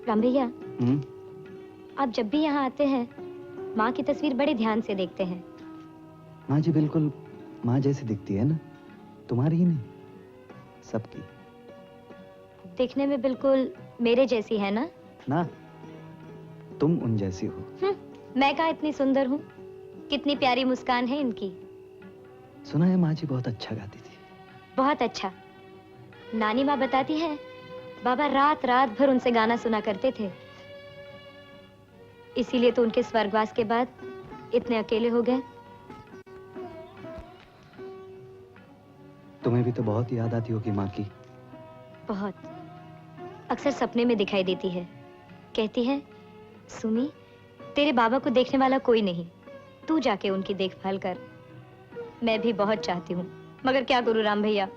राम भैया, आप जब भी यहाँ आते हैं माँ की तस्वीर बड़े ध्यान से देखते हैं। माँ जी बिल्कुल माँ जैसी दिखती है ना, तुम्हारी ही नहीं, सबकी। दिखने में बिल्कुल मेरे जैसी है ना? ना, तुम उन जैसी हो। मैं कहाँ इतनी सुंदर हूँ? कितनी प्यारी मुस्कान है इनकी। सुना है माँ जी बहुत अच्छा गाती थी। बहुत अच्छा। नानी माँ बताती है बाबा रात रात भर उनसे गाना सुना करते थे। इसीलिए तो उनके स्वर्गवास के बाद इतने अकेले हो गए। तुम्हें भी तो बहुत याद आती होगी माँ की। बहुत। अक्सर सपने में दिखाई देती है। कहती है, सुमी, तेरे बाबा को देखने वाला कोई नहीं, तू जाके उनकी देखभाल कर। मैं भी बहुत चाहती हूँ, मगर क्या करूँ राम भैया,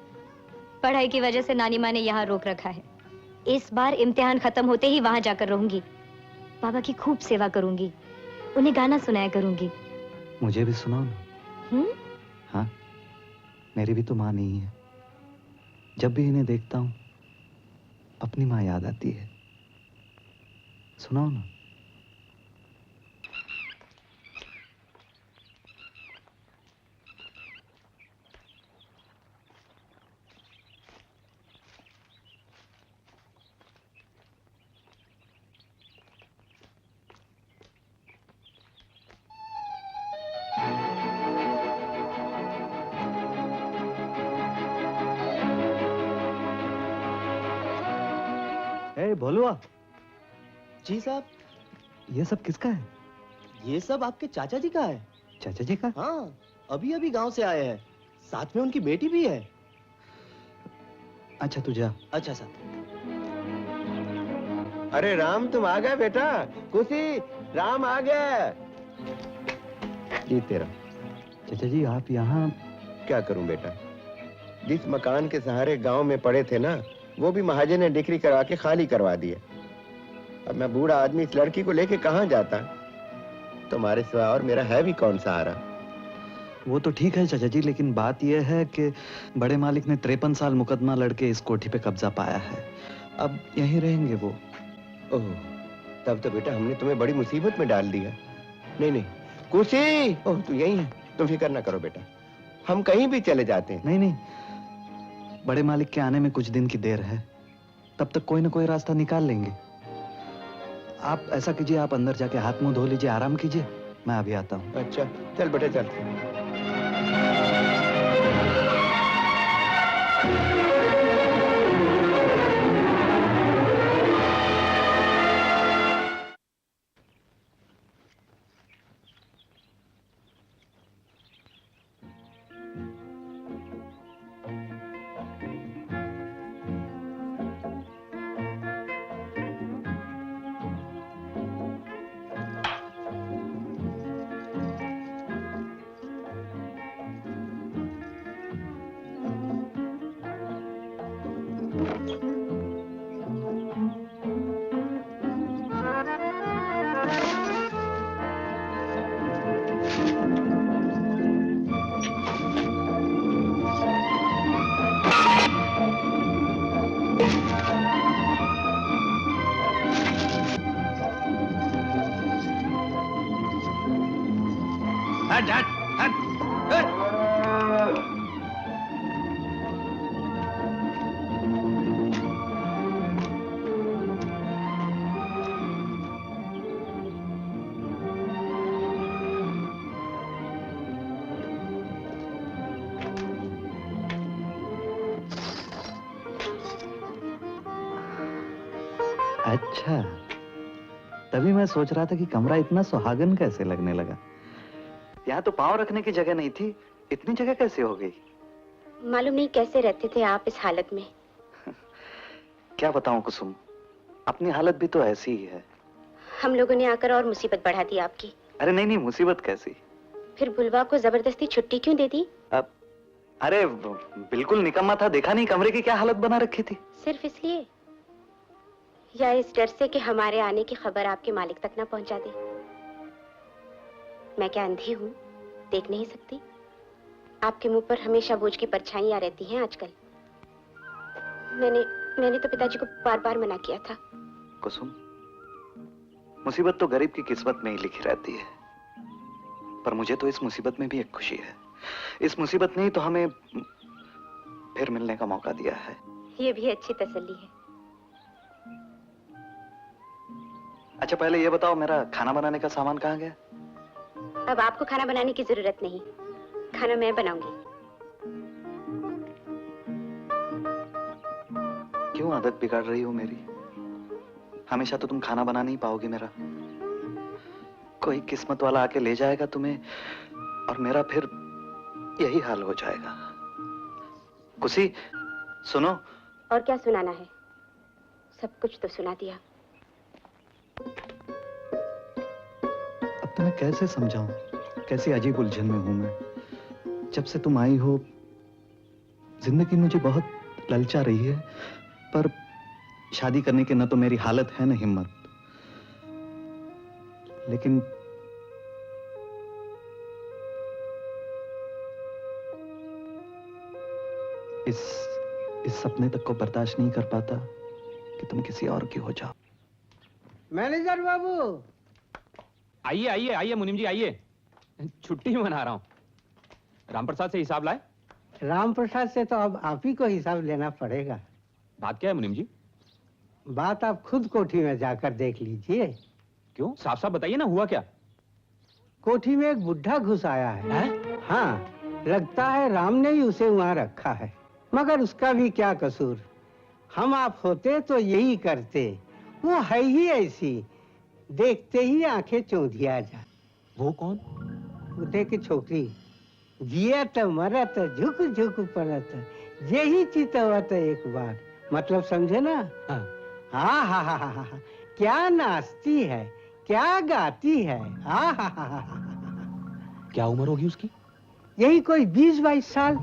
पढ़ाई की वजह से नानी माँ ने यहाँ रोक रखा है। इस बार इम्तिहान खत्म होते ही वहां जाकर रहूंगी। बाबा की खूब सेवा करूंगी, उन्हें गाना सुनाया करूंगी। मुझे भी सुनाओ ना। हाँ, मेरी भी तो माँ नहीं है। जब भी इन्हें देखता हूँ अपनी माँ याद आती है। सुनाओ ना। भोलुआ जी साहब। ये सब किसका है? ये सब आपके चाचा जी का है। चाचा जी का? हाँ, अभी अभी गांव से आए हैं, साथ में उनकी बेटी भी है। अच्छा तू जा। अच्छा साहब। अरे राम, तुम आ गए बेटा। खुशी, राम आ गए। ये तेरा। चाचा जी आप यहाँ? क्या करूं बेटा, जिस मकान के सहारे गांव में पड़े थे ना, वो भी महाजन ने डिक्री करवा के खाली करवा दिए। अब मैं बूढ़ा आदमी इस लड़की को लेके कहां जाता? तुम्हारे सिवा और मेरा है भी कौन सहारा? वो तो ठीक है चाचा जी, लेकिन बात यह है कि बड़े मालिक ने 53 साल मुकदमा लड़के इस कोठी पे कब्जा पाया है। अब यहीं रहेंगे वो। ओह, तब तो बेटा हमने तुम्हें बड़ी मुसीबत में डाल दिया। नहीं नहीं खुशी, ओह तू यहीं है, तुम फिक्र ना करो बेटा, हम कहीं भी चले जाते हैं। नहीं नहीं, बड़े मालिक के आने में कुछ दिन की देर है, तब तक कोई ना कोई रास्ता निकाल लेंगे। आप ऐसा कीजिए, आप अंदर जाके हाथ मुंह धो लीजिए, आराम कीजिए, मैं अभी आता हूँ। अच्छा चल बेटा चल। अच्छा, तभी मैं सोच रहा था कि कमरा इतना सुहागन कैसे लगने लगा। यहाँ तो पाँव रखने की जगह नहीं थी, इतनी जगह कैसे हो गई? मालूम नहीं कैसे रहते थे आप इस हालत में। क्या बताऊं कुसुम, अपनी हालत भी तो ऐसी ही है। हम लोगों ने आकर और मुसीबत बढ़ा दी आपकी। अरे नहीं नहीं, मुसीबत कैसी? फिर बुलवा को जबरदस्ती छुट्टी क्यों दे दी? अब अरे बिल्कुल निकम्मा था, देखा नहीं कमरे की क्या हालत बना रखी थी? सिर्फ इसलिए, या इस डर से कि हमारे आने की खबर आपके मालिक तक ना पहुंचा दे? मैं क्या अंधी हूँ, देख नहीं सकती? आपके मुंह पर हमेशा बोझ की परछाइयां रहती हैं आजकल। मैंने तो पिताजी को बार बार मना किया था। कुसुम, मुसीबत तो गरीब की किस्मत में ही लिखी रहती है, पर मुझे तो इस मुसीबत में भी एक खुशी है। इस मुसीबत ने ही तो हमें फिर मिलने का मौका दिया है। ये भी अच्छी तसल्ली है। अच्छा पहले ये बताओ, मेरा खाना बनाने का सामान कहाँ गया? अब आपको खाना बनाने की जरूरत नहीं, खाना मैं बनाऊंगी। क्यों आदत बिगाड़ रही हो मेरी? हमेशा तो तुम खाना बना नहीं पाओगी मेरा। कोई किस्मत वाला आके ले जाएगा तुम्हें और मेरा फिर यही हाल हो जाएगा। कुसी सुनो। और क्या सुनाना है? सब कुछ तो सुना दिया। अब तुम्हें कैसे समझाऊं, कैसी अजीब उलझन में हूं मैं। जब से तुम आई हो जिंदगी मुझे बहुत ललचा रही है, पर शादी करने की न तो मेरी हालत है न हिम्मत। लेकिन इस सपने तक को बर्दाश्त नहीं कर पाता कि तुम किसी और की हो जाओ। मैनेजर बाबू, आइए आइए आइए मुनीम जी आइए, छुट्टी मना रहा हूँ। रामप्रसाद से हिसाब लाए? राम प्रसाद से तो अब आप ही को हिसाब लेना पड़ेगा। बात क्या है मुनीम जी? बात आप खुद कोठी में जाकर देख लीजिए। क्यों, साफ साफ बताइए ना, हुआ क्या? कोठी में एक बुढ़ा घुस आया है। हाँ, लगता है राम ने ही उसे वहाँ रखा है, मगर उसका भी क्या कसूर। हम आप होते तो यही करते। वो है ही ऐसी, देखते ही आंखें चौंधिया जा। वो कौन? उठे की छोकरी, जियत मरत झुक झुक पड़त, यही चितवत एक बार। मतलब समझे ना? हाँ। हाँ हाँ हाँ हाँ हाँ, क्या नाचती है, क्या गाती है। हाँ हाँ हाँ हाँ। क्या उम्र होगी उसकी? यही कोई 20-22 साल।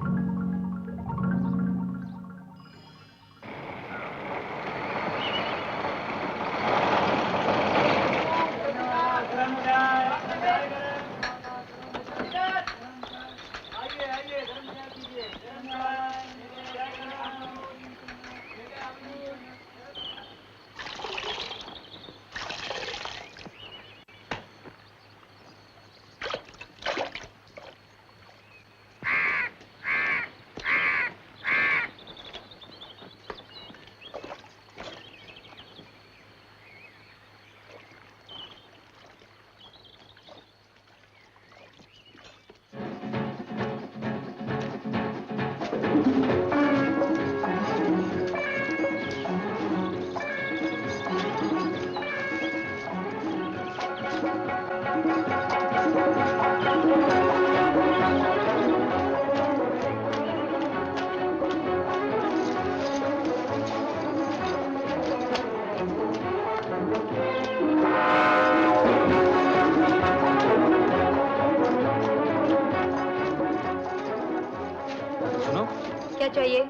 चाहिए?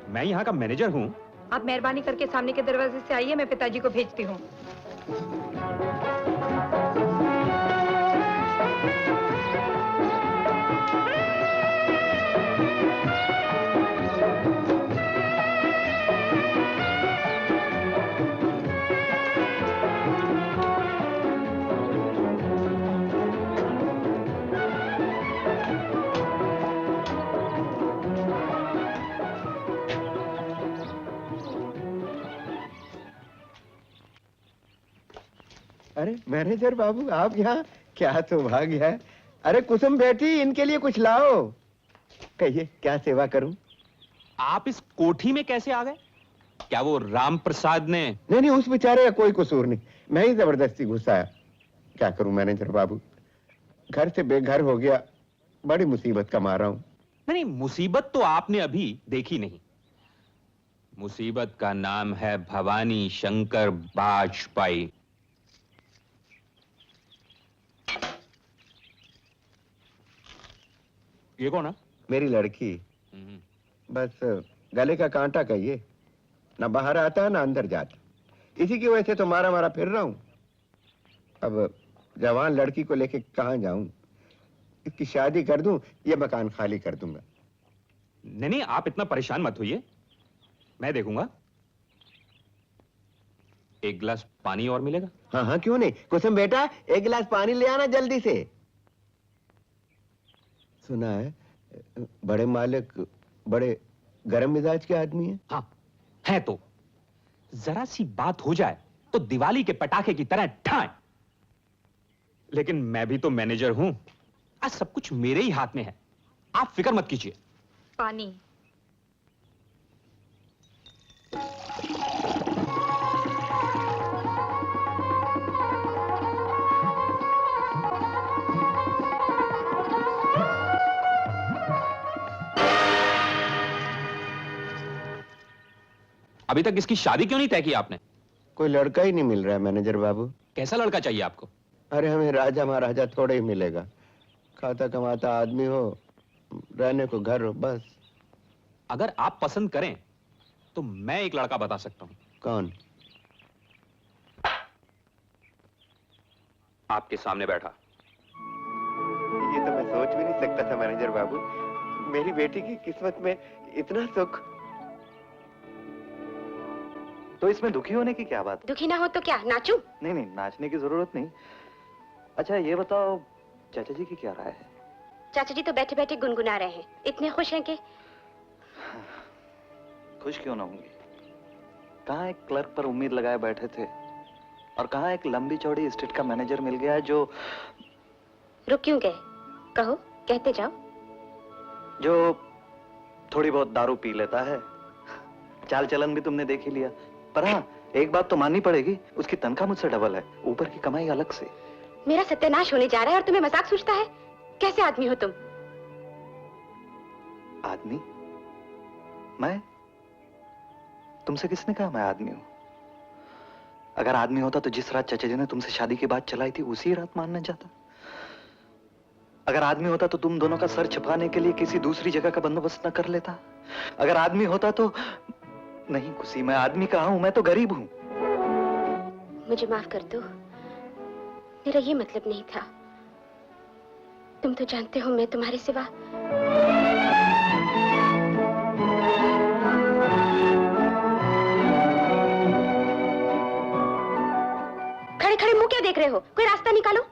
मैं यहाँ का मैनेजर हूँ। आप मेहरबानी करके सामने के दरवाजे से आइए, मैं पिताजी को भेजती हूँ। अरे मैनेजर बाबू, आप यहाँ? क्या तो भाग्य है। अरे कुसुम बेटी, इनके लिए कुछ लाओ। कहिए क्या सेवा करूं? आप इस कोठी में कैसे आ गए? क्या वो राम प्रसाद ने? नहीं नहीं, उस बेचारे का कोई कसूर नहीं, मैं ही जबरदस्ती घुस आया। क्या करूं मैनेजर बाबू, घर से बेघर हो गया, बड़ी मुसीबत का मारा हूं। नहीं, मुसीबत तो आपने अभी देखी नहीं। मुसीबत का नाम है भवानी शंकर वाजपेयी। ये कौन है? मेरी लड़की। बस गले का कांटा कहिए, ना बाहर आता है ना अंदर जाता। इसी की वजह से तो मारा मारा फिर रहा हूं। अब जवान लड़की को लेके कहां जाऊं? इसकी शादी कर दूं, ये मकान खाली कर दूंगा। नहीं नहीं, आप इतना परेशान मत होइए, मैं देखूंगा। एक गिलास पानी और मिलेगा? हाँ हाँ, क्यों नहीं। कुसुम बेटा, एक गिलास पानी ले आना जल्दी से। सुना है बड़े मालिक बड़े गरम मिजाज के आदमी है। हाँ है तो। जरा सी बात हो जाए तो दिवाली के पटाखे की तरह ठाए। लेकिन मैं भी तो मैनेजर हूं। आज सब कुछ मेरे ही हाथ में है। आप फिक्र मत कीजिए। पानी। अभी तक इसकी शादी क्यों नहीं तय की आपने? कोई लड़का ही नहीं मिल रहा है मैनेजर बाबू। कैसा लड़का चाहिए आपको? अरे हमें राजा महाराजा थोड़े ही मिलेगा। खाता कमाता आदमी हो, रहने को घर हो, बस। अगर आप पसंद करें तो मैं एक लड़का बता सकता हूं। कौन? आपके सामने बैठा। ये तो मैं सोच भी नहीं सकता था मैनेजर बाबू। मेरी बेटी की किस्मत में इतना सुख। तो इसमें दुखी होने की क्या बात? दुखी ना हो तो क्या, नाचूं? नहीं नहीं, नाचने की जरूरत नहीं। अच्छा ये बताओ, चाचा जी की क्या राय है? चाचा जी तो बैठे बैठे गुनगुना रहे हैं। इतने खुश हैं कि खुश क्यों ना होंगे? कहाँ एक क्लर्क पर उम्मीद लगाए बैठे थे और कहाँ एक लंबी चौड़ी स्टेट का मैनेजर मिल गया जो रुक क्यों गए? कहो, कहते जाओ। जो थोड़ी बहुत दारू पी लेता है। चाल चलन भी तुमने देख ही लिया। पर हाँ, एक बात तो माननी पड़ेगी, उसकी तनख्वाह मुझसे डबल है, ऊपर की कमाई अलग से। मेरा सत्यानाश होने जा रहा है और तुम्हें मजाक सूझता है? कैसे आदमी हो तुम? आदमी? मैं? तुमसे किसने कहा मैं आदमी हूं? अगर आदमी होता तो जिस रात चाचा जी ने तुमसे शादी की बात चलाई थी उसी रात मानने जाता। अगर आदमी होता तो तुम दोनों का सर छुपाने के लिए किसी दूसरी जगह का बंदोबस्त न कर लेता। अगर आदमी होता तो नहीं खुशी, मैं आदमी कहाँ हूं, मैं तो गरीब हूं। मुझे माफ कर दो, मेरा ये मतलब नहीं था। तुम तो जानते हो मैं तुम्हारे सिवा खड़े खड़े मुंह क्या देख रहे हो? कोई रास्ता निकालो।